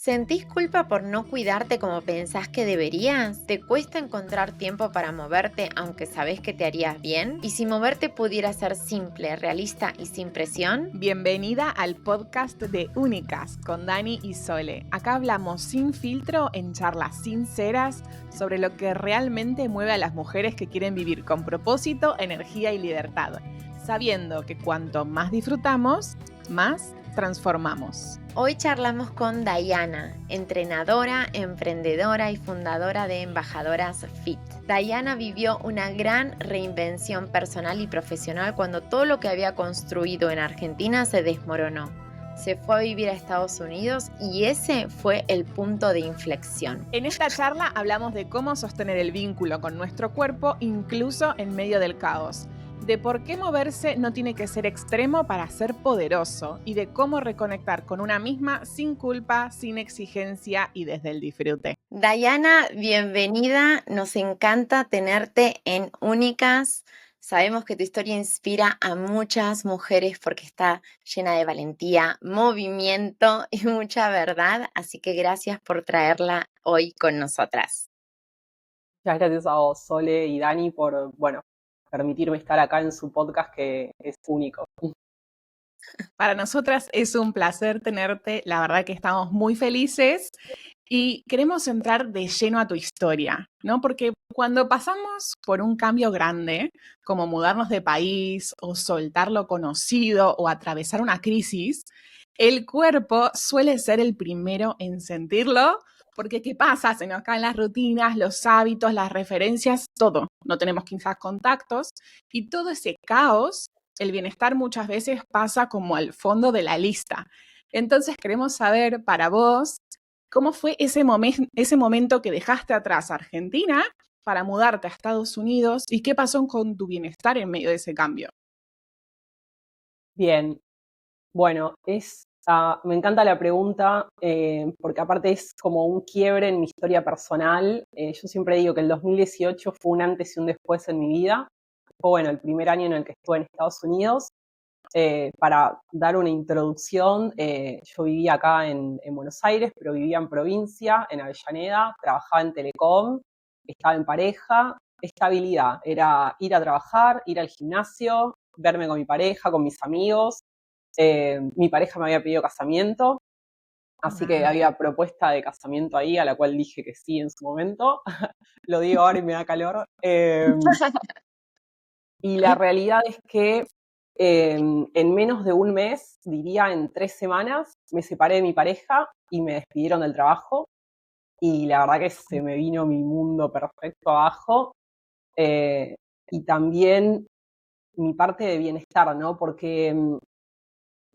¿Sentís culpa por no cuidarte como pensás que deberías? ¿Te cuesta encontrar tiempo para moverte aunque sabes que te harías bien? ¿Y si moverte pudiera ser simple, realista y sin presión? Bienvenida al podcast de Únicas con Dani y Sole. Acá hablamos sin filtro, en charlas sinceras, sobre lo que realmente mueve a las mujeres que quieren vivir con propósito, energía y libertad, sabiendo que cuanto más disfrutamos, más transformamos. Hoy charlamos con Dayana, entrenadora, emprendedora y fundadora de Embajadoras Fit. Dayana vivió una gran reinvención personal y profesional cuando todo lo que había construido en Argentina se desmoronó. Se fue a vivir a Estados Unidos y ese fue el punto de inflexión. En esta charla hablamos de cómo sostener el vínculo con nuestro cuerpo incluso en medio del caos, de por qué moverse no tiene que ser extremo para ser poderoso y de cómo reconectar con una misma sin culpa, sin exigencia y desde el disfrute. Dayana, bienvenida. Nos encanta tenerte en Únicas. Sabemos que tu historia inspira a muchas mujeres porque está llena de valentía, movimiento y mucha verdad. Así que gracias por traerla hoy con nosotras. Muchas gracias a vos, Sole y Dani, por, permitirme estar acá en su podcast que es único. Para nosotras es un placer tenerte, la verdad que estamos muy felices y queremos entrar de lleno a tu historia, ¿no? Porque cuando pasamos por un cambio grande, como mudarnos de país o soltar lo conocido o atravesar una crisis, el cuerpo suele ser el primero en sentirlo, porque ¿qué pasa? Se nos caen las rutinas, los hábitos, las referencias, todo. No tenemos quizás contactos y todo ese caos, el bienestar muchas veces pasa como al fondo de la lista. Entonces queremos saber para vos, ¿cómo fue ese momento que dejaste atrás Argentina para mudarte a Estados Unidos y qué pasó con tu bienestar en medio de ese cambio? Bien, bueno, me encanta la pregunta porque aparte es como un quiebre en mi historia personal. Yo siempre digo que el 2018 fue un antes y un después en mi vida. Fue, bueno, el primer año en el que estuve en Estados Unidos. Para dar una introducción, yo vivía acá en Buenos Aires, pero vivía en provincia, en Avellaneda, trabajaba en Telecom, estaba en pareja. Estabilidad, era ir a trabajar, ir al gimnasio, verme con mi pareja, con mis amigos. Mi pareja me había pedido casamiento, así que había propuesta de casamiento ahí, a la cual dije que sí en su momento. Lo digo ahora y me da calor. Y la realidad es que en menos de un mes, diría en 3 semanas, me separé de mi pareja y me despidieron del trabajo. Y la verdad que se me vino mi mundo perfecto abajo. Y también mi parte de bienestar, ¿no? Porque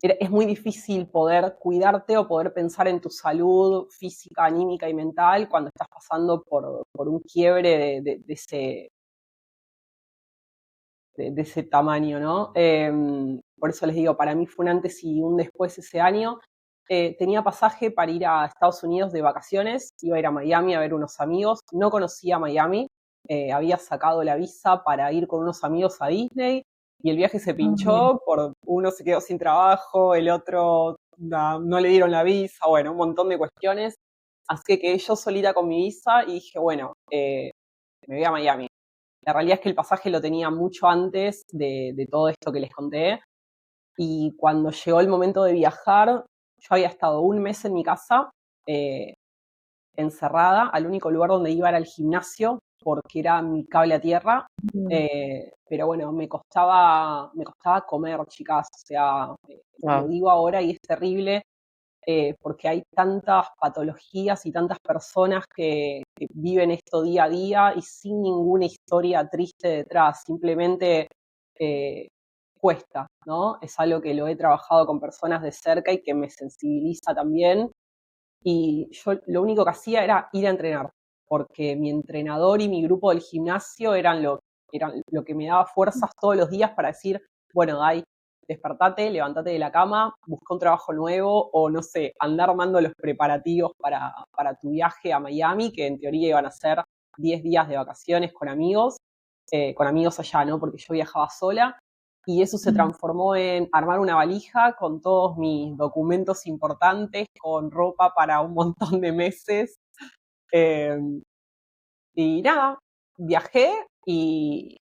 es muy difícil poder cuidarte o poder pensar en tu salud física, anímica y mental cuando estás pasando por un quiebre de ese tamaño, ¿no? Por eso les digo, para mí fue un antes y un después ese año. Tenía pasaje para ir a Estados Unidos de vacaciones, iba a ir a Miami a ver unos amigos, no conocía Miami, había sacado la visa para ir con unos amigos a Disney y el viaje se pinchó, uno se quedó sin trabajo, el otro no le dieron la visa, bueno, un montón de cuestiones. Así que quedé yo solita con mi visa y dije, bueno, me voy a Miami. La realidad es que el pasaje lo tenía mucho antes de todo esto que les conté. Y cuando llegó el momento de viajar, yo había estado un mes en mi casa, encerrada. Al único lugar donde iba era el gimnasio, porque era mi cable a tierra. Pero bueno, me costaba comer, chicas. O sea, lo digo ahora y es terrible. Porque hay tantas patologías y tantas personas que viven esto día a día y sin ninguna historia triste detrás, simplemente cuesta, ¿no? Es algo que lo he trabajado con personas de cerca y que me sensibiliza también. Y yo lo único que hacía era ir a entrenar, porque mi entrenador y mi grupo del gimnasio eran lo que me daba fuerzas todos los días para decir, bueno, Dai, despertate, levántate de la cama, busca un trabajo nuevo o no sé, andar armando los preparativos para tu viaje a Miami, que en teoría iban a ser 10 días de vacaciones con amigos allá, ¿no? Porque yo viajaba sola. y eso se transformó en armar una valija con todos mis documentos importantes, con ropa para un montón de meses. Y nada, viajé y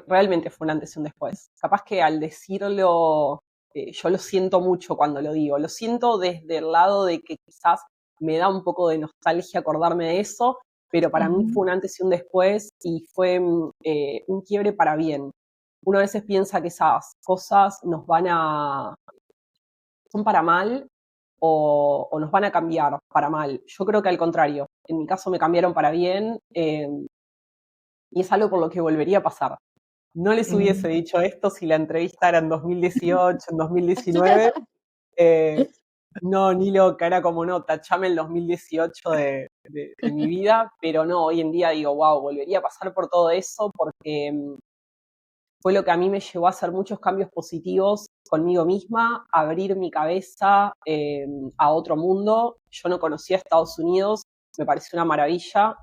realmente fue un antes y un después. Capaz que al decirlo, yo lo siento mucho cuando lo digo. Lo siento desde el lado de que quizás me da un poco de nostalgia acordarme de eso, pero para mí fue un antes y un después y fue un quiebre para bien. Uno a veces piensa que esas cosas son para mal o nos van a cambiar para mal. Yo creo que al contrario, en mi caso me cambiaron para bien y es algo por lo que volvería a pasar. No les hubiese dicho esto si la entrevista era en 2018, en 2019. No, ni loca, era como no, tachame el 2018 de mi vida, pero no, hoy en día digo, wow, volvería a pasar por todo eso porque fue lo que a mí me llevó a hacer muchos cambios positivos conmigo misma, abrir mi cabeza a otro mundo. Yo no conocía Estados Unidos, me pareció una maravilla.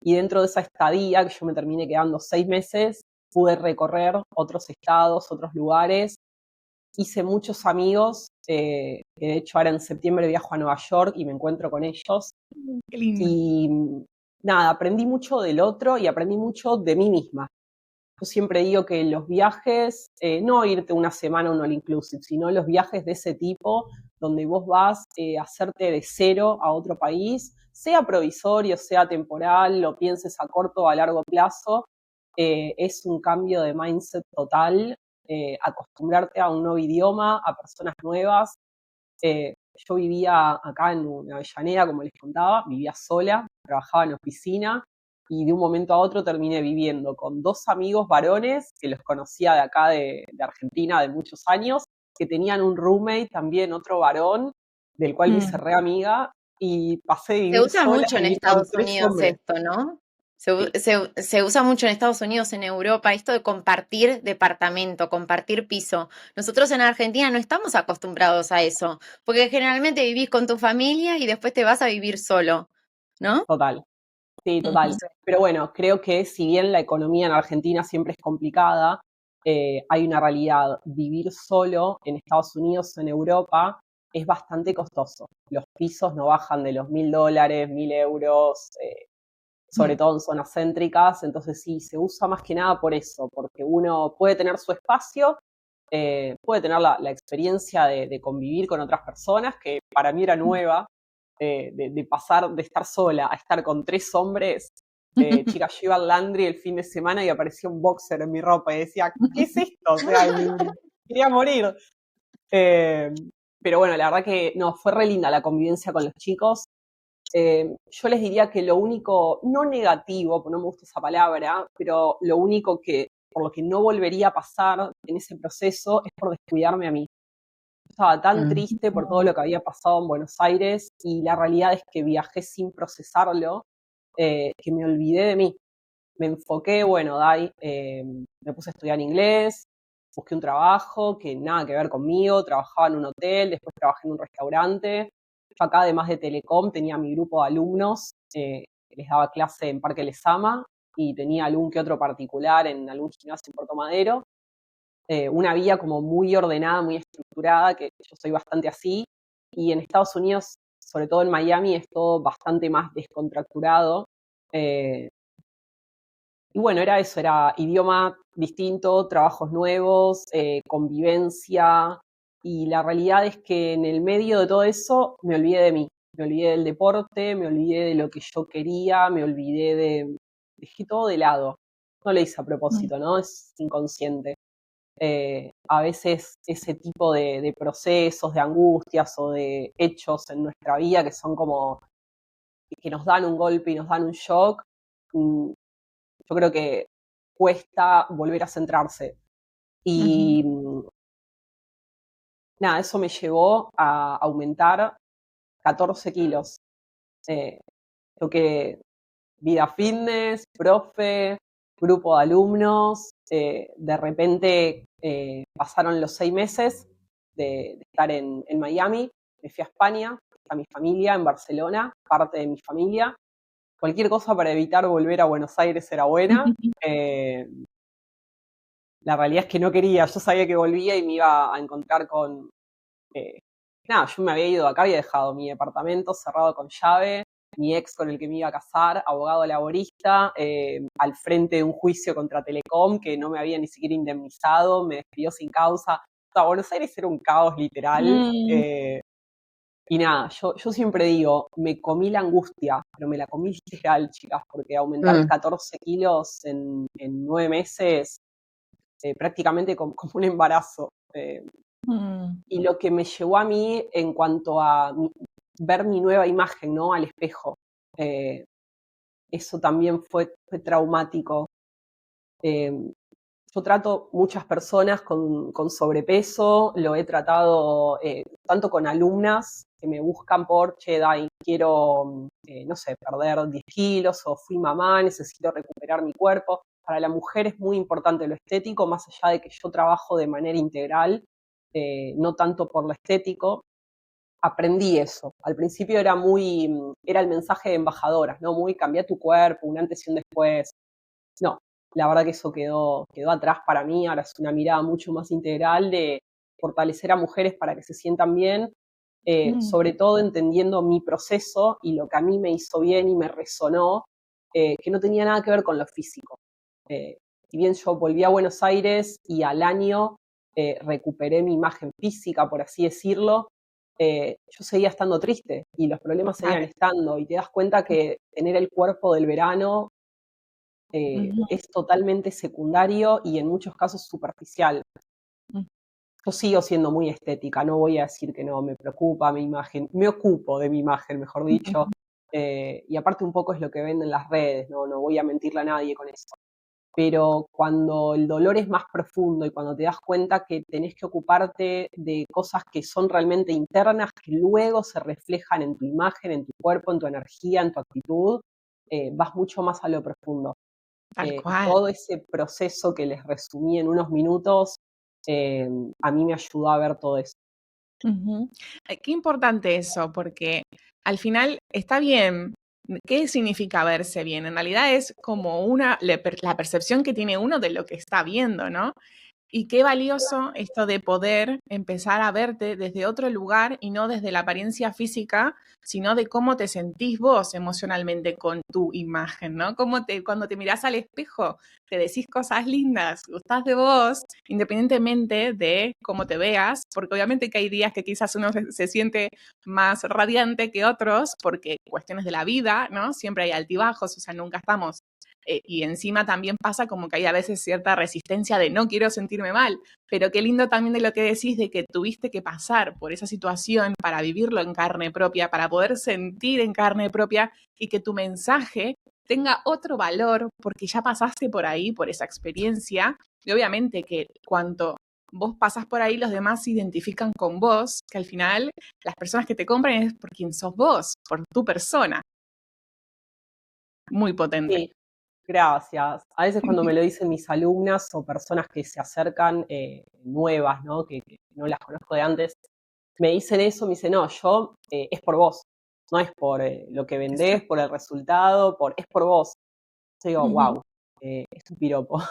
Y dentro de esa estadía, que yo me terminé quedando 6 meses, pude recorrer otros estados, otros lugares. Hice muchos amigos, que de hecho ahora en septiembre viajo a Nueva York y me encuentro con ellos. Qué lindo. Y nada, aprendí mucho del otro y aprendí mucho de mí misma. Yo siempre digo que los viajes, no irte una semana a un all inclusive, sino los viajes de ese tipo, donde vos vas a hacerte de cero a otro país, sea provisorio, sea temporal, lo pienses a corto o a largo plazo, es un cambio de mindset total, acostumbrarte a un nuevo idioma, a personas nuevas. Yo vivía acá en Avellaneda, como les contaba, vivía sola, trabajaba en oficina, y de un momento a otro terminé viviendo con 2 amigos varones que los conocía de acá de Argentina de muchos años, que tenían un roommate también, otro varón, del cual me hice re amiga, y pasé de Se vivir usa sola mucho a en vivir con Estados 3 Unidos hombres. esto, ¿no? Sí, Se usa mucho en Estados Unidos, en Europa, esto de compartir departamento, compartir piso. Nosotros en Argentina no estamos acostumbrados a eso, porque generalmente vivís con tu familia y después te vas a vivir solo, ¿no? total. Sí, total. Sí. Pero bueno, creo que si bien la economía en Argentina siempre es complicada, hay una realidad. Vivir solo en Estados Unidos o en Europa es bastante costoso. Los pisos no bajan de los $1.000, 1.000 euros, sobre todo en zonas céntricas. Entonces sí, se usa más que nada por eso, porque uno puede tener su espacio, puede tener la experiencia de convivir con otras personas, que para mí era nueva, de pasar de estar sola a estar con 3 hombres. Chicas, yo iba al laundry el fin de semana y aparecía un boxer en mi ropa y decía, ¿qué es esto? O sea, quería morir. Pero bueno, la verdad que no, fue re linda la convivencia con los chicos. Yo les diría que lo único, no negativo, porque no me gusta esa palabra, pero lo único que, por lo que no volvería a pasar en ese proceso es por descuidarme a mí. Estaba tan triste por todo lo que había pasado en Buenos Aires y la realidad es que viajé sin procesarlo, que me olvidé de mí. Me enfoqué, bueno, me puse a estudiar inglés, busqué un trabajo que nada que ver conmigo, trabajaba en un hotel, después trabajé en un restaurante. Yo acá, además de Telecom, tenía mi grupo de alumnos, que les daba clase en Parque Lesama y tenía algún que otro particular en algún gimnasio en Puerto Madero. Una vida como muy ordenada, muy estructurada, que yo soy bastante así, y en Estados Unidos, sobre todo en Miami, es todo bastante más descontracturado. Eh, y bueno, era eso, era idioma distinto, trabajos nuevos, convivencia, y la realidad es que en el medio de todo eso me olvidé de mí, me olvidé del deporte, me olvidé de lo que yo quería, dejé todo de lado. No lo hice a propósito, ¿no? Es inconsciente. A veces ese tipo de procesos, de angustias o de hechos en nuestra vida que son como que nos dan un golpe y nos dan un shock, yo creo que cuesta volver a centrarse. Y nada, eso me llevó a aumentar 14 kilos. Yo que vida fitness, profe, grupo de alumnos, de repente pasaron los 6 meses de estar en Miami, me fui a España, a mi familia en Barcelona, parte de mi familia. Cualquier cosa para evitar volver a Buenos Aires era buena. la realidad es que no quería, yo sabía que volvía y me iba a encontrar con... nada, yo me había ido de acá, había dejado mi departamento cerrado con llave, mi ex con el que me iba a casar, abogado laborista, al frente de un juicio contra Telecom que no me había ni siquiera indemnizado, me despidió sin causa. O sea, Buenos Aires era un caos literal. Y nada, yo siempre digo, me comí la angustia, pero me la comí literal, chicas, porque aumentar 14 kilos en 9 meses, prácticamente como un embarazo. Y lo que me llevó a mí en cuanto a ver mi nueva imagen, ¿no? Al espejo, eso también fue traumático. Yo trato muchas personas con sobrepeso, lo he tratado tanto con alumnas que me buscan por, che, Dai, quiero, no sé, perder 10 kilos o fui mamá, necesito recuperar mi cuerpo. Para la mujer es muy importante lo estético, más allá de que yo trabajo de manera integral, no tanto por lo estético. Aprendí eso. Al principio era el mensaje de embajadoras, ¿no? Muy cambia tu cuerpo, un antes y un después. No, la verdad que eso quedó atrás para mí, ahora es una mirada mucho más integral de fortalecer a mujeres para que se sientan bien, sobre todo entendiendo mi proceso y lo que a mí me hizo bien y me resonó, que no tenía nada que ver con lo físico. Si bien yo volví a Buenos Aires y al año recuperé mi imagen física, por así decirlo, yo seguía estando triste y los problemas seguían estando y te das cuenta que tener el cuerpo del verano es totalmente secundario y en muchos casos superficial. Yo sigo siendo muy estética, no voy a decir que no, me preocupa mi imagen, me ocupo de mi imagen, mejor dicho, y aparte un poco es lo que venden las redes, no voy a mentirle a nadie con eso. Pero cuando el dolor es más profundo y cuando te das cuenta que tenés que ocuparte de cosas que son realmente internas, que luego se reflejan en tu imagen, en tu cuerpo, en tu energía, en tu actitud, vas mucho más a lo profundo. Tal cual. Todo ese proceso que les resumí en unos minutos, a mí me ayudó a ver todo eso. Qué importante eso, porque al final está bien. ¿Qué significa verse bien? En realidad es como la percepción que tiene uno de lo que está viendo, ¿no? Y qué valioso esto de poder empezar a verte desde otro lugar y no desde la apariencia física, sino de cómo te sentís vos emocionalmente con tu imagen, ¿no? Cuando te mirás al espejo, te decís cosas lindas, gustás de vos, independientemente de cómo te veas, porque obviamente que hay días que quizás uno se siente más radiante que otros, porque cuestiones de la vida, ¿no? Siempre hay altibajos, o sea, nunca estamos y encima también pasa como que hay a veces cierta resistencia de no quiero sentirme mal, pero qué lindo también de lo que decís de que tuviste que pasar por esa situación para vivirlo en carne propia, para poder sentir en carne propia y que tu mensaje tenga otro valor porque ya pasaste por ahí, por esa experiencia, y obviamente que cuanto vos pasás por ahí, los demás se identifican con vos, que al final las personas que te compran es por quien sos vos, por tu persona. Muy potente. Sí, gracias. A veces cuando me lo dicen mis alumnas o personas que se acercan nuevas, ¿no? Que no las conozco de antes, me dicen eso, me dicen, no, yo es por vos, no es por lo que vendés, por el resultado, es por vos. Yo digo, wow, es un piropo,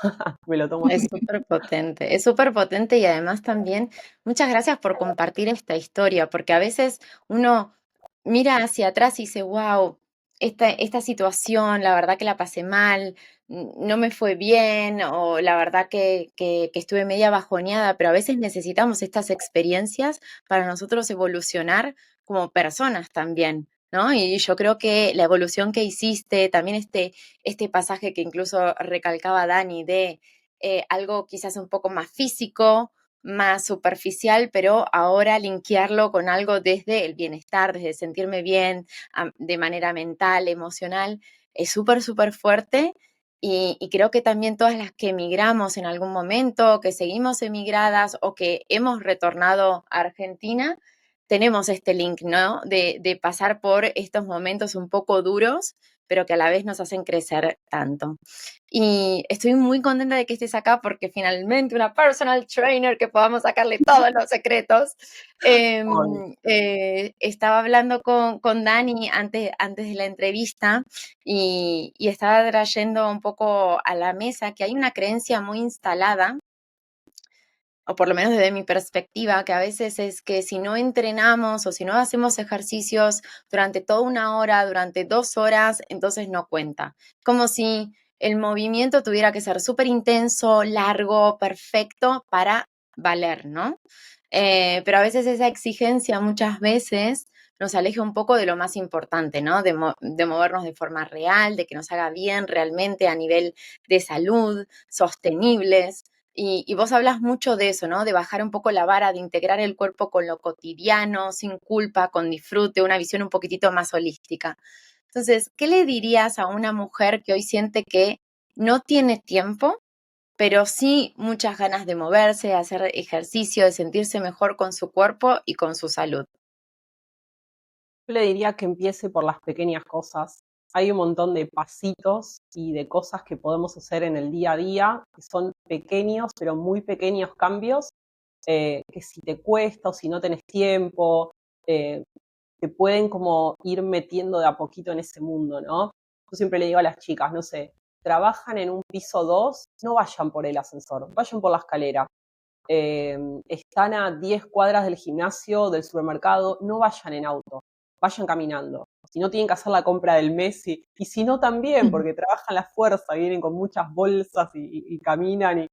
me lo tomo así. Es súper potente y además también muchas gracias por compartir esta historia, porque a veces uno mira hacia atrás y dice, wow, esta situación, la verdad que la pasé mal, no me fue bien, o la verdad que estuve media bajoneada, pero a veces necesitamos estas experiencias para nosotros evolucionar como personas también, ¿no? Y yo creo que la evolución que hiciste, también este pasaje que incluso recalcaba Dani de algo quizás un poco más físico, más superficial, pero ahora linkearlo con algo desde el bienestar, desde sentirme bien, de manera mental, emocional, es súper, súper fuerte. Y creo que también todas las que emigramos en algún momento, que seguimos emigradas o que hemos retornado a Argentina, tenemos este link, ¿no? De pasar por estos momentos un poco duros, pero que a la vez nos hacen crecer tanto. Y estoy muy contenta de que estés acá porque finalmente una personal trainer que podamos sacarle todos los secretos. Estaba hablando con Dani antes de la entrevista y estaba trayendo un poco a la mesa que hay una creencia muy instalada o por lo menos desde mi perspectiva, que a veces es que si no entrenamos o si no hacemos ejercicios durante toda una hora, durante 2 horas, entonces no cuenta. Como si el movimiento tuviera que ser súper intenso, largo, perfecto para valer, ¿no? Pero a veces esa exigencia muchas veces nos aleja un poco de lo más importante, ¿no? De movernos de forma real, de que nos haga bien realmente a nivel de salud, sostenibles. Y vos hablas mucho de eso, ¿no? De bajar un poco la vara, de integrar el cuerpo con lo cotidiano, sin culpa, con disfrute, una visión un poquitito más holística. Entonces, ¿qué le dirías a una mujer que hoy siente que no tiene tiempo, pero sí muchas ganas de moverse, de hacer ejercicio, de sentirse mejor con su cuerpo y con su salud? Yo le diría que empiece por las pequeñas cosas. Hay un montón de pasitos y de cosas que podemos hacer en el día a día, que son pequeños, pero muy pequeños cambios, que si te cuesta o si no tenés tiempo, eh, te pueden como ir metiendo de a poquito en ese mundo, ¿no? Yo siempre le digo a las chicas, no sé, trabajan en un piso 2, no vayan por el ascensor, vayan por la escalera. Están a 10 cuadras del gimnasio, del supermercado, no vayan en auto, vayan caminando. Si no tienen que hacer la compra del mes y si no también, porque trabajan la fuerza, vienen con muchas bolsas y caminan.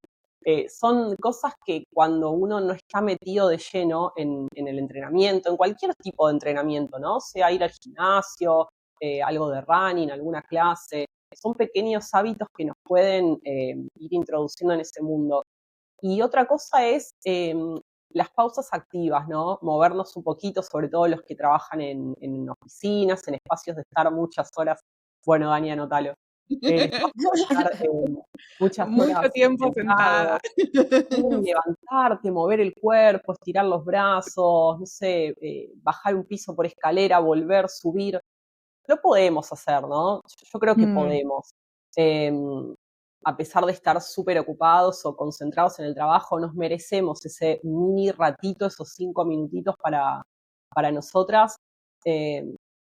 Son cosas que cuando uno no está metido de lleno en el entrenamiento, en cualquier tipo de entrenamiento, ¿no? Sea ir al gimnasio, algo de running, alguna clase, son pequeños hábitos que nos pueden ir introduciendo en ese mundo. Y otra cosa es las pausas activas, ¿no? Movernos un poquito, sobre todo los que trabajan en oficinas, en espacios de estar muchas horas. Bueno, Dani, anótalo. Espacios de estar muchas Mucho horas tiempo sentada. sentados. Levantarte, mover el cuerpo, estirar los brazos, no sé, bajar un piso por escalera, volver, subir. Lo podemos hacer, ¿no? Yo creo que Mm, podemos. Eh, a pesar de estar súper ocupados o concentrados en el trabajo, nos merecemos ese mini ratito, esos 5 minutitos para nosotras, eh,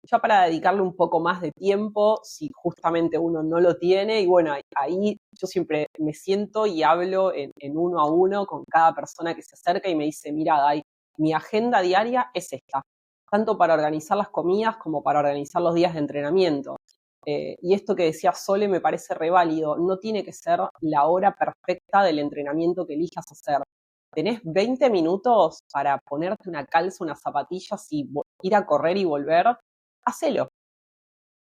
ya para dedicarle un poco más de tiempo, si justamente uno no lo tiene. Y bueno, ahí yo siempre me siento y hablo en uno a uno con cada persona que se acerca y me dice, mira, Dai, mi agenda diaria es esta, tanto para organizar las comidas como para organizar los días de entrenamiento. Y esto que decía Sole me parece re válido. No tiene que ser la hora perfecta del entrenamiento que elijas hacer. Tenés 20 minutos para ponerte una calza, unas zapatillas y ir a correr y volver. Hacelo.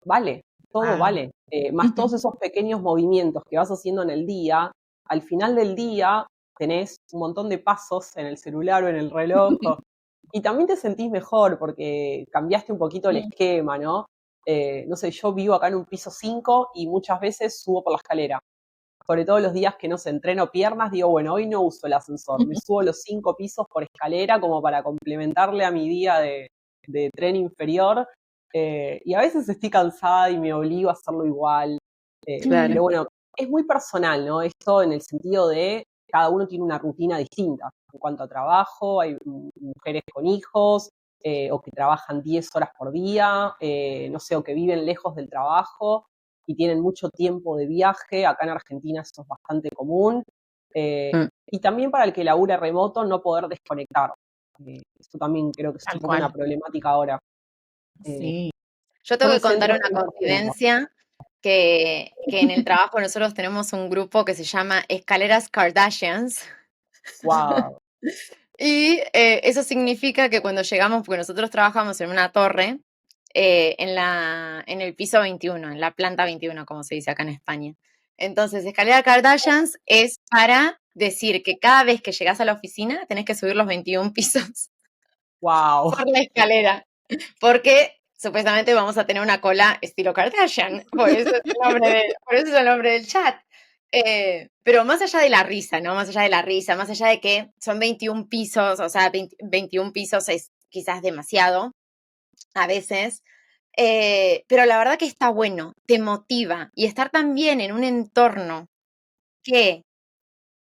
Vale, todo wow. vale. Más todos esos pequeños movimientos que vas haciendo en el día, al final del día tenés un montón de pasos en el celular o en el reloj, y también te sentís mejor porque cambiaste un poquito el esquema, ¿no? No sé, yo vivo acá en un piso 5 y muchas veces subo por la escalera. Sobre todo los días que no se entreno piernas, digo, bueno, hoy no uso el ascensor, me subo los 5 pisos por escalera como para complementarle a mi día de tren inferior. Y a veces estoy cansada y me obligo a hacerlo igual. Claro. Pero bueno, es muy personal, ¿no? Esto en el sentido de cada uno tiene una rutina distinta. En cuanto a trabajo, hay mujeres con hijos, o que trabajan 10 horas por día, no sé, o que viven lejos del trabajo y tienen mucho tiempo de viaje. Acá en Argentina eso es bastante común. Mm. Y también para el que labura remoto, no poder desconectar. Esto también creo que es un Tal poco una cual. problemática ahora. Eh, Sí. Yo yo tengo me que contar centro una 100%. confidencia que en el trabajo nosotros tenemos un grupo que se llama Escaleras Kardashians. Wow. Y eso significa que cuando llegamos, porque nosotros trabajamos en una torre, en el piso 21, en la planta 21, como se dice acá en España. Entonces, escalera Kardashians es para decir que cada vez que llegas a la oficina tenés que subir los 21 pisos Wow. por la escalera, porque supuestamente vamos a tener una cola estilo Kardashian, por eso es el nombre del chat. Pero más allá de la risa, ¿no? Más allá de la risa, más allá de que son 21 pisos, o sea, 21 pisos es quizás demasiado a veces, pero la verdad que está bueno, te motiva y estar también en un entorno que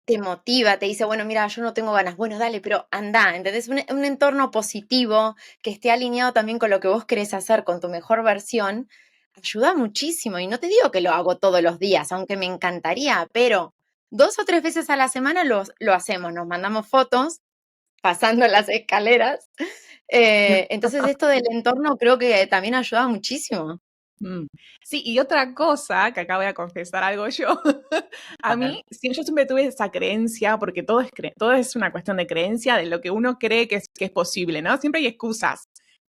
te motiva, te dice, bueno, mira, yo no tengo ganas, bueno, dale, pero anda, ¿entendés? Un entorno positivo que esté alineado también con lo que vos querés hacer, con tu mejor versión, ayuda muchísimo. Y no te digo que lo hago todos los días, aunque me encantaría, pero 2 o 3 veces a la semana lo hacemos, nos mandamos fotos pasando las escaleras. Entonces esto del entorno creo que también ayuda muchísimo. Sí, y otra cosa, que acá voy a confesar algo yo, a mí, yo siempre tuve esa creencia, porque todo es una cuestión de creencia, de lo que uno cree que es posible, ¿no? Siempre hay excusas.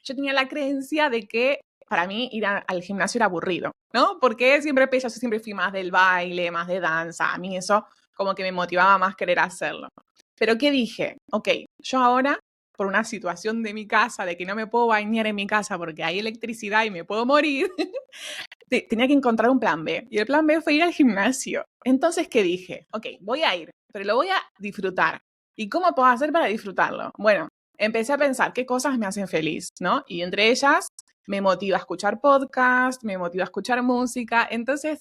Yo tenía la creencia de que para mí ir al gimnasio era aburrido, ¿no? Porque yo siempre fui más del baile, más de danza, a mí eso como que me motivaba más querer hacerlo. Pero ¿qué dije? Ok, yo ahora por una situación de mi casa, de que no me puedo bañar en mi casa porque hay electricidad y me puedo morir, tenía que encontrar un plan B. Y el plan B fue ir al gimnasio. Entonces, ¿qué dije? Ok, voy a ir, pero lo voy a disfrutar. ¿Y cómo puedo hacer para disfrutarlo? Bueno, empecé a pensar qué cosas me hacen feliz, ¿no? Y entre ellas, me motiva a escuchar podcast, me motiva a escuchar música. Entonces,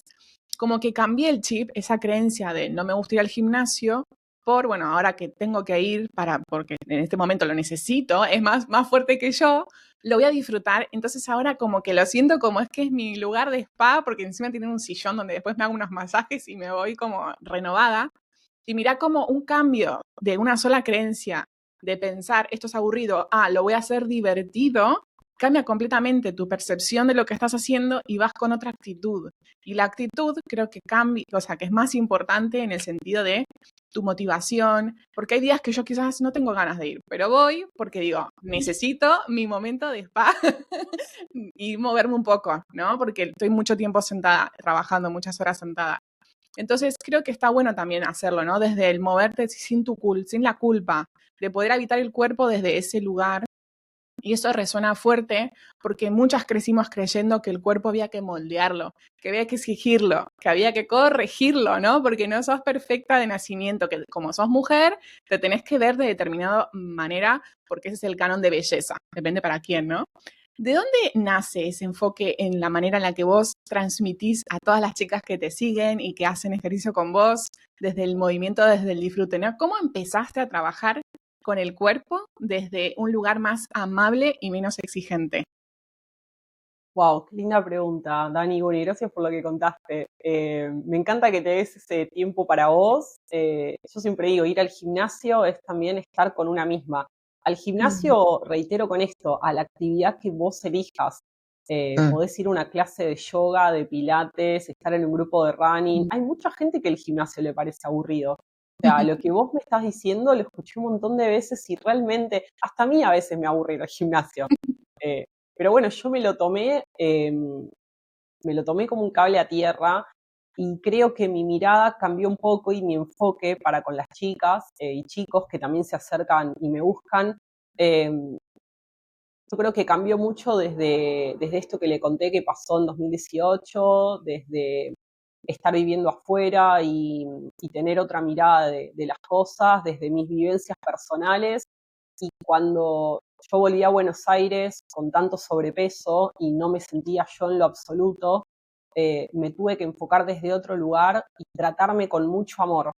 como que cambié el chip, esa creencia de no me gusta ir al gimnasio, por, bueno, ahora que tengo que ir porque en este momento lo necesito, es más fuerte que yo, lo voy a disfrutar. Entonces ahora como que lo siento como es que es mi lugar de spa, porque encima tiene un sillón donde después me hago unos masajes y me voy como renovada. Y mira como un cambio de una sola creencia, de pensar esto es aburrido, lo voy a hacer divertido, cambia completamente tu percepción de lo que estás haciendo y vas con otra actitud. Y la actitud creo que cambia, o sea, que es más importante en el sentido de tu motivación, porque hay días que yo quizás no tengo ganas de ir, pero voy porque digo, necesito mi momento de spa y moverme un poco, ¿no? Porque estoy mucho tiempo sentada, trabajando muchas horas sentada. Entonces creo que está bueno también hacerlo, ¿no? Desde el moverte sin la culpa, de poder habitar el cuerpo desde ese lugar. Y eso resuena fuerte porque muchas crecimos creyendo que el cuerpo había que moldearlo, que había que exigirlo, que había que corregirlo, ¿no? Porque no sos perfecta de nacimiento, que como sos mujer te tenés que ver de determinada manera porque ese es el canon de belleza, depende para quién, ¿no? ¿De dónde nace ese enfoque en la manera en la que vos transmitís a todas las chicas que te siguen y que hacen ejercicio con vos, desde el movimiento, desde el disfrute, ¿no? ¿Cómo empezaste a trabajar con el cuerpo desde un lugar más amable y menos exigente? Wow, qué linda pregunta, Dani. Bueno, y gracias por lo que contaste. Me encanta que te des ese tiempo para vos. Yo siempre digo, ir al gimnasio es también estar con una misma. Al gimnasio, reitero con esto, a la actividad que vos elijas. Podés ir a una clase de yoga, de pilates, estar en un grupo de running. Hay mucha gente que el gimnasio le parece aburrido. O sea, lo que vos me estás diciendo lo escuché un montón de veces y realmente, hasta a mí a veces me aburre ir al gimnasio. Eh, pero bueno, yo me lo tomé como un cable a tierra y creo que mi mirada cambió un poco y mi enfoque para con las chicas y chicos que también se acercan y me buscan. eh, yo creo que cambió mucho desde esto que le conté que pasó en 2018, desde estar viviendo afuera y tener otra mirada de las cosas, desde mis vivencias personales. Y cuando yo volví a Buenos Aires con tanto sobrepeso y no me sentía yo en lo absoluto, me tuve que enfocar desde otro lugar y tratarme con mucho amor.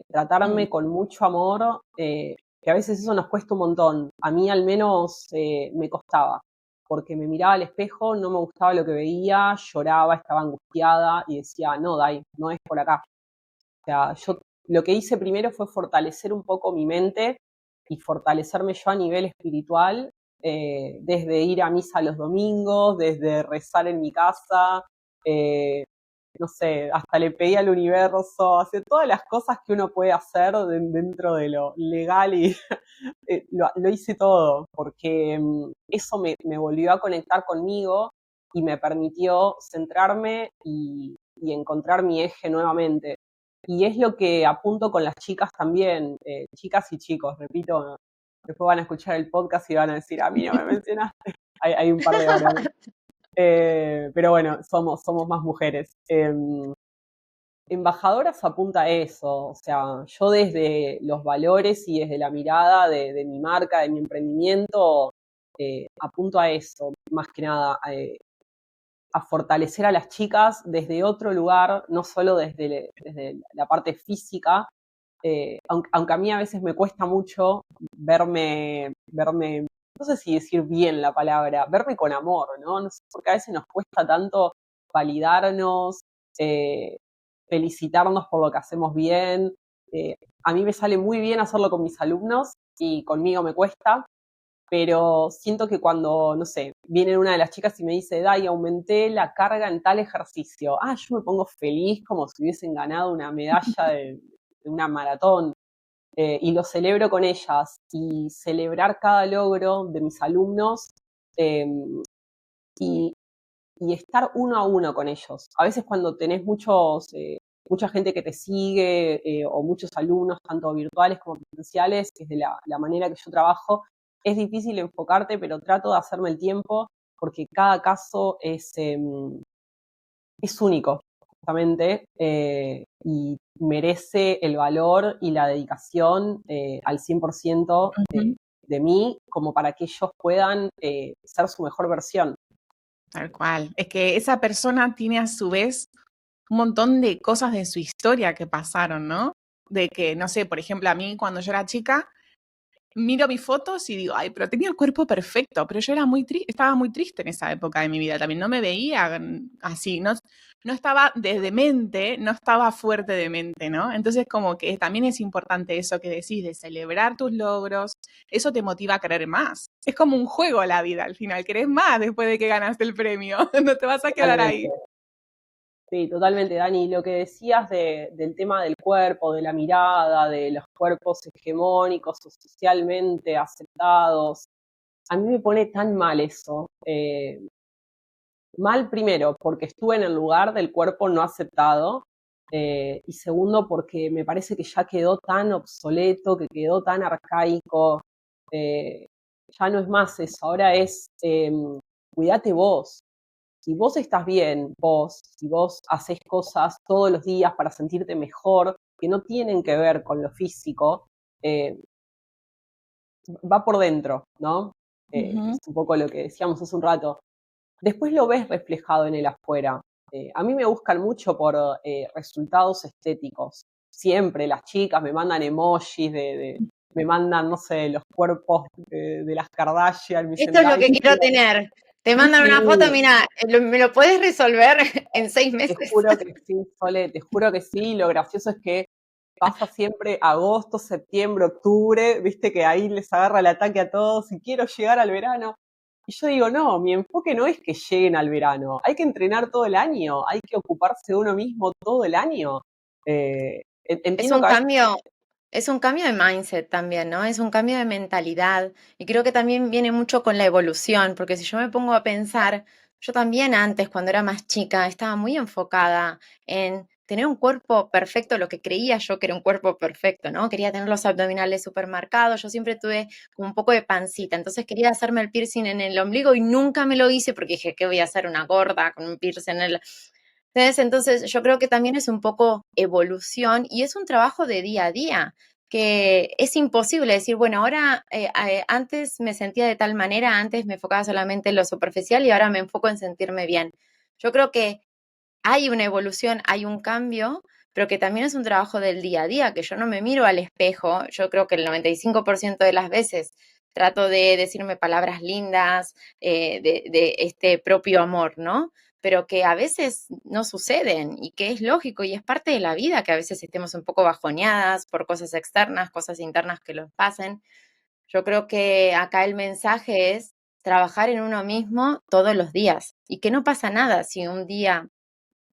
Tratarme con mucho amor, que a veces eso nos cuesta un montón. A mí al menos me costaba, porque me miraba al espejo, no me gustaba lo que veía, lloraba, estaba angustiada y decía, no, Dai, no es por acá. O sea, yo lo que hice primero fue fortalecer un poco mi mente y fortalecerme yo a nivel espiritual, desde ir a misa los domingos, desde rezar en mi casa, eh, no sé, hasta le pedí al universo, hacer todas las cosas que uno puede hacer dentro de lo legal y lo hice todo, porque eso me volvió a conectar conmigo y me permitió centrarme y encontrar mi eje nuevamente. Y es lo que apunto con las chicas también, chicas y chicos, repito, después van a escuchar el podcast y van a decir, a mí no me mencionaste. Hay un par de varones. Pero bueno, somos más mujeres. Embajadoras apunta a eso, o sea, yo desde los valores y desde la mirada de mi marca, de mi emprendimiento, apunto a eso, más que nada, a fortalecer a las chicas desde otro lugar, no solo desde la parte física, aunque a mí a veces me cuesta mucho verme, no sé si decir bien la palabra, verme con amor, ¿no? No sé, porque a veces nos cuesta tanto validarnos, eh, felicitarnos por lo que hacemos bien. A mí me sale muy bien hacerlo con mis alumnos y conmigo me cuesta, pero siento que cuando, no sé, viene una de las chicas y me dice, Dai, aumenté la carga en tal ejercicio. Yo me pongo feliz como si hubiesen ganado una medalla de una maratón. Y lo celebro con ellas. Y celebrar cada logro de mis alumnos eh, y, y estar uno a uno con ellos. A veces cuando tenés mucha gente que te sigue o muchos alumnos, tanto virtuales como presenciales, que es de la manera que yo trabajo, es difícil enfocarte, pero trato de hacerme el tiempo porque cada caso es único, justamente, y merece el valor y la dedicación al 100% de mí, como para que ellos puedan ser su mejor versión. Tal cual. Es que esa persona tiene a su vez un montón de cosas de su historia que pasaron, ¿no? De que, no sé, por ejemplo, a mí cuando yo era chica, miro mis fotos y digo, ay, pero tenía el cuerpo perfecto, pero yo era estaba muy triste en esa época de mi vida también, no me veía así, no estaba de demente, no estaba fuerte de mente, ¿no? Entonces como que también es importante eso que decís, de celebrar tus logros, eso te motiva a querer más. Es como un juego la vida al final, querés más después de que ganaste el premio, no te vas a quedar ahí. Sí, totalmente, Dani. Lo que decías del tema del cuerpo, de la mirada, de los cuerpos hegemónicos o socialmente aceptados, a mí me pone tan mal eso. Mal primero, porque estuve en el lugar del cuerpo no aceptado, y segundo, porque me parece que ya quedó tan obsoleto, que quedó tan arcaico. Ya no es más eso, ahora es cuídate vos. Si vos estás bien, si vos haces cosas todos los días para sentirte mejor, que no tienen que ver con lo físico, va por dentro, ¿no? Es un poco lo que decíamos hace un rato. Después lo ves reflejado en el afuera. A mí me buscan mucho por resultados estéticos. Siempre las chicas me mandan emojis me mandan, no sé, los cuerpos de las Kardashian. Esto es lo que quiero tener. Te mandan una foto, mira, ¿me lo puedes resolver en 6 meses? Te juro que sí, Sole, te juro que sí. Lo gracioso es que pasa siempre agosto, septiembre, octubre, viste que ahí les agarra el ataque a todos y quiero llegar al verano. Y yo digo, no, mi enfoque no es que lleguen al verano, hay que entrenar todo el año, hay que ocuparse de uno mismo todo el año. Entiendo que a veces Es un cambio de mindset también, ¿no? Es un cambio de mentalidad y creo que también viene mucho con la evolución, porque si yo me pongo a pensar, yo también antes, cuando era más chica, estaba muy enfocada en tener un cuerpo perfecto, lo que creía yo que era un cuerpo perfecto, ¿no? Quería tener los abdominales súper marcados, yo siempre tuve como un poco de pancita, entonces quería hacerme el piercing en el ombligo y nunca me lo hice porque dije, ¿qué voy a hacer una gorda con un piercing en el... Entonces, yo creo que también es un poco evolución y es un trabajo de día a día, que es imposible decir, bueno, ahora antes me sentía de tal manera, antes me enfocaba solamente en lo superficial y ahora me enfoco en sentirme bien. Yo creo que hay una evolución, hay un cambio, pero que también es un trabajo del día a día, que yo no me miro al espejo, yo creo que el 95% de las veces trato de decirme palabras lindas, de este propio amor, ¿no? Pero que a veces no suceden y que es lógico y es parte de la vida que a veces estemos un poco bajoneadas por cosas externas, cosas internas que nos pasen. Yo creo que acá el mensaje es trabajar en uno mismo todos los días y que no pasa nada si un día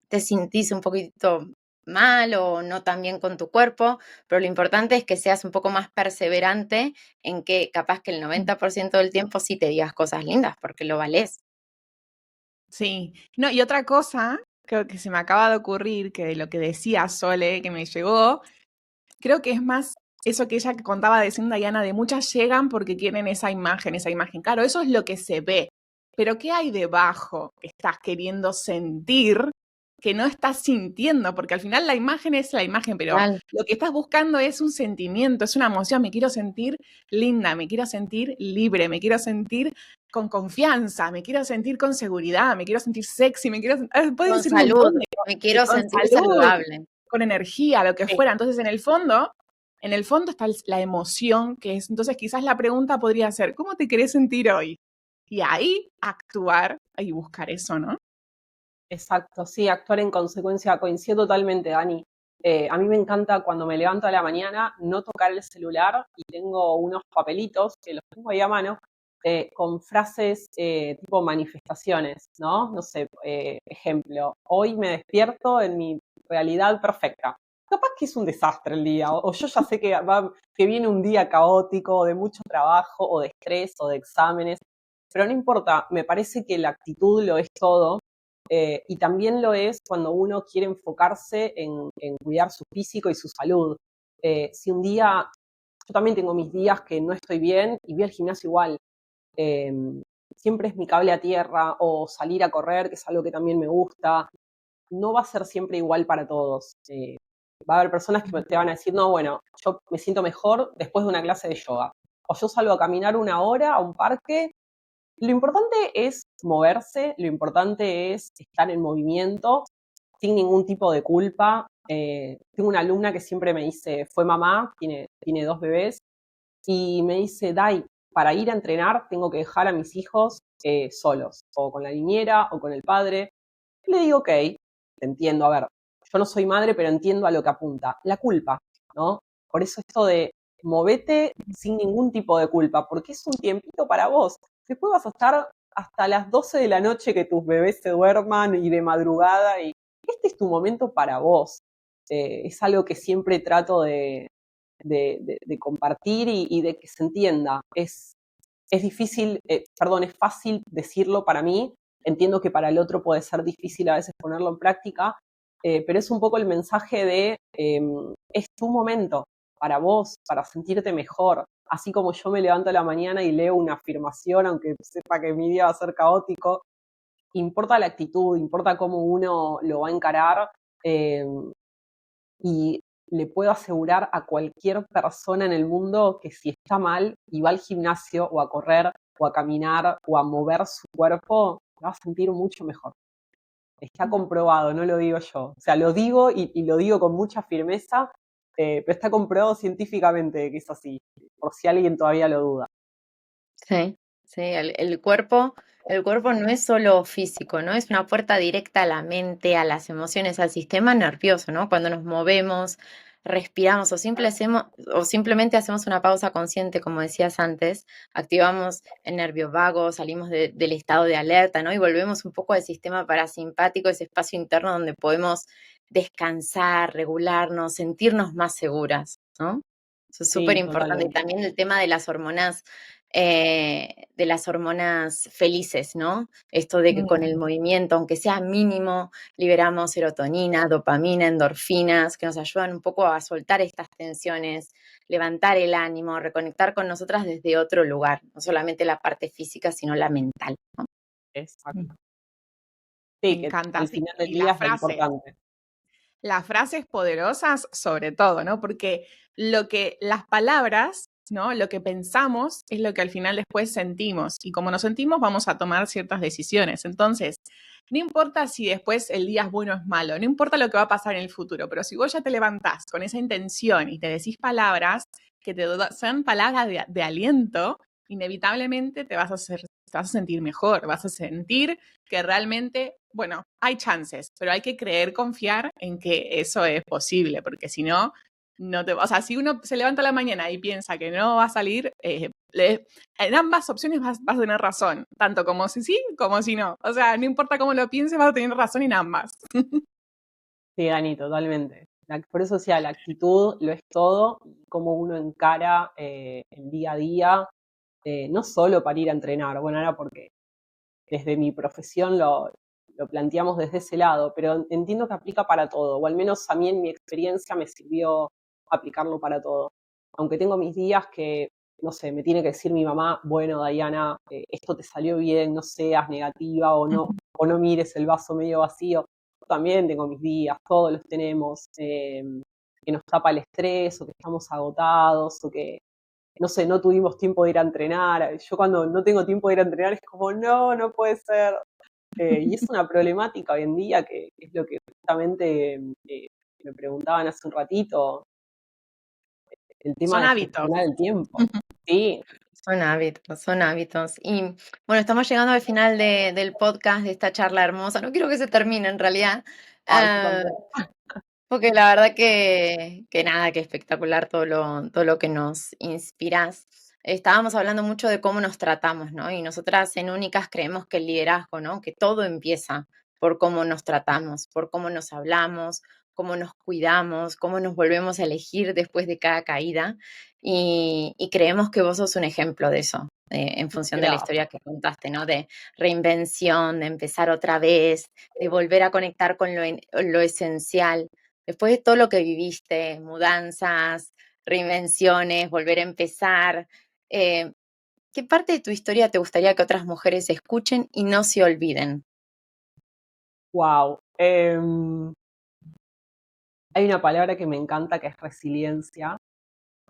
te sentís un poquito mal o no tan bien con tu cuerpo, pero lo importante es que seas un poco más perseverante en que capaz que el 90% del tiempo sí te digas cosas lindas porque lo valés. Sí, no, y otra cosa creo que se me acaba de ocurrir, que de lo que decía Sole, que me llegó, creo que es más eso que ella contaba de Diana, de muchas llegan porque quieren esa imagen, esa imagen. Claro, eso es lo que se ve, pero ¿qué hay debajo que estás queriendo sentir que no estás sintiendo? Porque al final la imagen es la imagen, pero lo que estás buscando es un sentimiento, es una emoción. Me quiero sentir linda, me quiero sentir libre, me quiero sentir con confianza, me quiero sentir con seguridad, me quiero sentir sexy, me quiero puede Con decir un montón salud, me quiero con sentir salud, saludable. con energía, lo que Sí. fuera. Entonces, en el fondo está la emoción, que es, entonces quizás la pregunta podría ser, ¿cómo te querés sentir hoy? Y ahí actuar y buscar eso, ¿no? Exacto, sí, actuar en consecuencia, coincido totalmente, Dani. A mí me encanta cuando me levanto a la mañana no tocar el celular y tengo unos papelitos que los tengo ahí a mano con frases tipo manifestaciones, ¿no? No sé, ejemplo, hoy me despierto en mi realidad perfecta. Capaz que es un desastre el día, o yo ya sé que viene un día caótico de mucho trabajo o de estrés o de exámenes, pero no importa, me parece que la actitud lo es todo. Y también lo es cuando uno quiere enfocarse en cuidar su físico y su salud. Si un día, yo también tengo mis días que no estoy bien y voy al gimnasio igual. Eh, Siempre es mi cable a tierra o salir a correr, que es algo que también me gusta. No va a ser siempre igual para todos. Va a haber personas que te van a decir, no, bueno, yo me siento mejor después de una clase de yoga. O yo salgo a caminar una hora a un parque. Lo importante es moverse, lo importante es estar en movimiento sin ningún tipo de culpa. Tengo una alumna que siempre me dice, fue mamá, tiene 2 bebés, y me dice, Dai, para ir a entrenar tengo que dejar a mis hijos solos, o con la niñera, o con el padre. Le digo, ok, te entiendo, a ver, yo no soy madre, pero entiendo a lo que apunta. La culpa, ¿no? Por eso esto de movete sin ningún tipo de culpa, porque es un tiempito para vos. Después vas a estar hasta las 12 de la noche que tus bebés se duerman y de madrugada, y este es tu momento para vos. Es algo que siempre trato de compartir y de que se entienda. Es difícil, perdón, es fácil decirlo para mí, entiendo que para el otro puede ser difícil a veces ponerlo en práctica, pero es un poco el mensaje de es tu momento para vos, para sentirte mejor. Así como yo me levanto a la mañana y leo una afirmación, aunque sepa que mi día va a ser caótico, importa la actitud, importa cómo uno lo va a encarar. eh, y le puedo asegurar a cualquier persona en el mundo que si está mal y va al gimnasio o a correr o a caminar o a mover su cuerpo, va a sentir mucho mejor. Está comprobado, no lo digo yo. O sea, lo digo y lo digo con mucha firmeza, pero está comprobado científicamente que es así, por si alguien todavía lo duda. Sí, sí, el cuerpo no es solo físico, ¿no? Es una puerta directa a la mente, a las emociones, al sistema nervioso, ¿no? Cuando nos movemos, respiramos o simplemente hacemos una pausa consciente, como decías antes, activamos el nervio vago, salimos del estado de alerta, ¿no? Y volvemos un poco al sistema parasimpático, ese espacio interno donde podemos descansar, regularnos, sentirnos más seguras, ¿no? Eso es súper Sí, importante. Y totalmente. también el tema de las hormonas felices, ¿no? Esto de que con el movimiento, aunque sea mínimo, liberamos serotonina, dopamina, endorfinas, que nos ayudan un poco a soltar estas tensiones, levantar el ánimo, reconectar con nosotras desde otro lugar, no solamente la parte física, sino la mental, ¿no? Exacto. Me Sí, que encanta, al sí. final del Y día es lo importante. las frases poderosas sobre todo, ¿no? Porque las palabras, ¿no? Lo que pensamos es lo que al final después sentimos y como nos sentimos vamos a tomar ciertas decisiones. Entonces, no importa si después el día es bueno o es malo, no importa lo que va a pasar en el futuro, pero si vos ya te levantás con esa intención y te decís palabras que sean palabras de aliento, inevitablemente te vas a sentir mejor, vas a sentir que realmente, bueno, hay chances, pero hay que creer, confiar en que eso es posible, porque si no, o sea, si uno se levanta a la mañana y piensa que no va a salir, en ambas opciones vas a tener razón, tanto como si sí, como si no. O sea, no importa cómo lo pienses, vas a tener razón en ambas. Sí, Dani, totalmente. Por eso decía, la actitud lo es todo, cómo uno encara el día a día, no solo para ir a entrenar, bueno, ahora porque desde mi profesión lo planteamos desde ese lado, pero entiendo que aplica para todo, o al menos a mí en mi experiencia me sirvió aplicarlo para todo. Aunque tengo mis días que, no sé, me tiene que decir mi mamá, bueno, Diana, esto te salió bien, no seas negativa o no mires el vaso medio vacío. Yo también tengo mis días, todos los tenemos, que nos tapa el estrés o que estamos agotados o que no sé, no tuvimos tiempo de ir a entrenar. Yo cuando no tengo tiempo de ir a entrenar es como, no, no puede ser. Y es una problemática hoy en día que es lo que justamente me preguntaban hace un ratito, el tema Son de hábitos. gestionar el tiempo. Sí, Son hábitos, son hábitos. Y bueno, estamos llegando al final del podcast, de esta charla hermosa. No quiero que se termine en realidad, Ay, yo ah, tampoco. porque la verdad que nada, que espectacular todo lo que nos inspirás. Estábamos hablando mucho de cómo nos tratamos, ¿no? Y nosotras en Únicas creemos que el liderazgo, ¿no? Que todo empieza por cómo nos tratamos, por cómo nos hablamos, cómo nos cuidamos, cómo nos volvemos a elegir después de cada caída. Y creemos que vos sos un ejemplo de eso, en función de la Gracias. historia que contaste, ¿no? De reinvención, de empezar otra vez, de volver a conectar con lo esencial. Después de todo lo que viviste, mudanzas, reinvenciones, volver a empezar, eh, ¿qué parte de tu historia te gustaría que otras mujeres escuchen y no se olviden? Wow. Hay una palabra que me encanta que es resiliencia.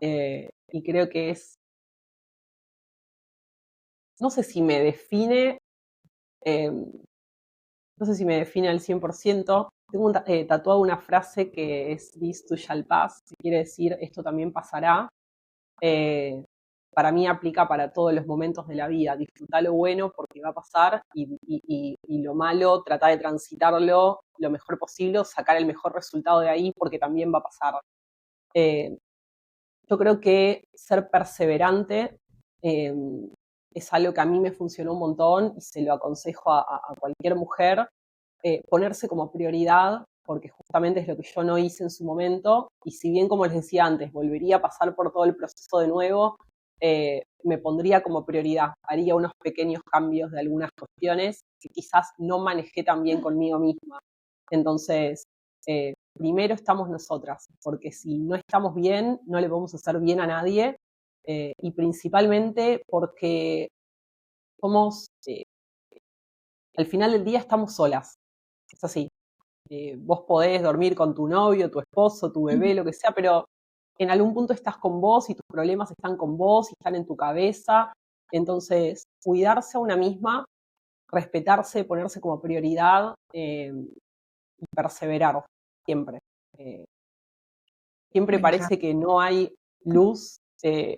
Y creo que es, no sé si me define, eh, no sé si me define al 100%. Tengo tatuado una frase que es "This too shall pass", que quiere decir esto también pasará. Eh, para mí aplica para todos los momentos de la vida. Disfrutar lo bueno porque va a pasar y lo malo, tratar de transitarlo lo mejor posible, sacar el mejor resultado de ahí porque también va a pasar. Eh, yo creo que ser perseverante eh, es algo que a mí me funcionó un montón y se lo aconsejo a cualquier mujer. Ponerse como prioridad, porque justamente es lo que yo no hice en su momento, y si bien, como les decía antes, volvería a pasar por todo el proceso de nuevo, me pondría como prioridad, haría unos pequeños cambios de algunas cuestiones que quizás no manejé tan bien conmigo misma. Entonces, primero estamos nosotras, porque si no estamos bien, no le podemos hacer bien a nadie, y principalmente porque somos, al final del día estamos solas, es así. Vos podés dormir con tu novio, tu esposo, tu bebé, lo que sea, pero en algún punto estás con vos y tus problemas están con vos y están en tu cabeza. Entonces, cuidarse a una misma, respetarse, ponerse como prioridad y perseverar siempre. Eh, siempre Me encanta. parece que no hay luz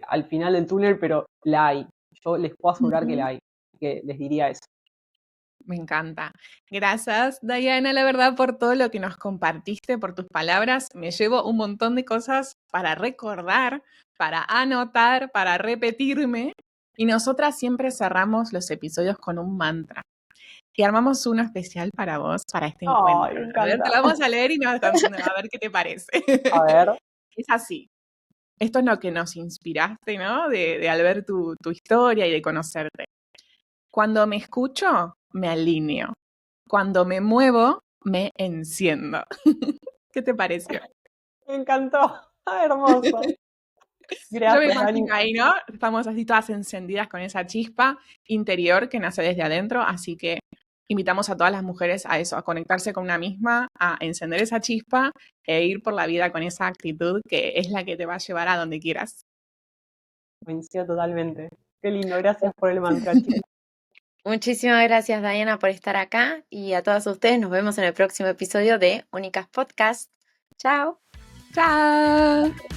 al final del túnel, pero la hay. Yo les puedo asegurar que la hay, que les diría eso. Me encanta. Gracias, Diana, la verdad, por todo lo que nos compartiste, por tus palabras. Me llevo un montón de cosas para recordar, para anotar, para repetirme. Y nosotras siempre cerramos los episodios con un mantra. Y armamos uno especial para vos, para este Ay, encuentro. me A ver, te encanta. lo vamos a leer y a ver qué te parece. A ver. Es así. Esto es lo que nos inspiraste, ¿no? Al ver tu historia y de conocerte. Cuando me escucho, me alineo. Cuando me muevo, me enciendo. ¿Qué te pareció? Me encantó. Hermoso. Yo me Gracias, Dani. imagino ahí, ¿no? Estamos así todas encendidas con esa chispa interior que nace desde adentro, así que invitamos a todas las mujeres a eso, a conectarse con una misma, a encender esa chispa e ir por la vida con esa actitud que es la que te va a llevar a donde quieras. Coincido totalmente. Qué lindo. Gracias por el mantra, chicos. Muchísimas gracias, Diana, por estar acá y a todas ustedes nos vemos en el próximo episodio de Únicas Podcast. Chao. ¡Chao!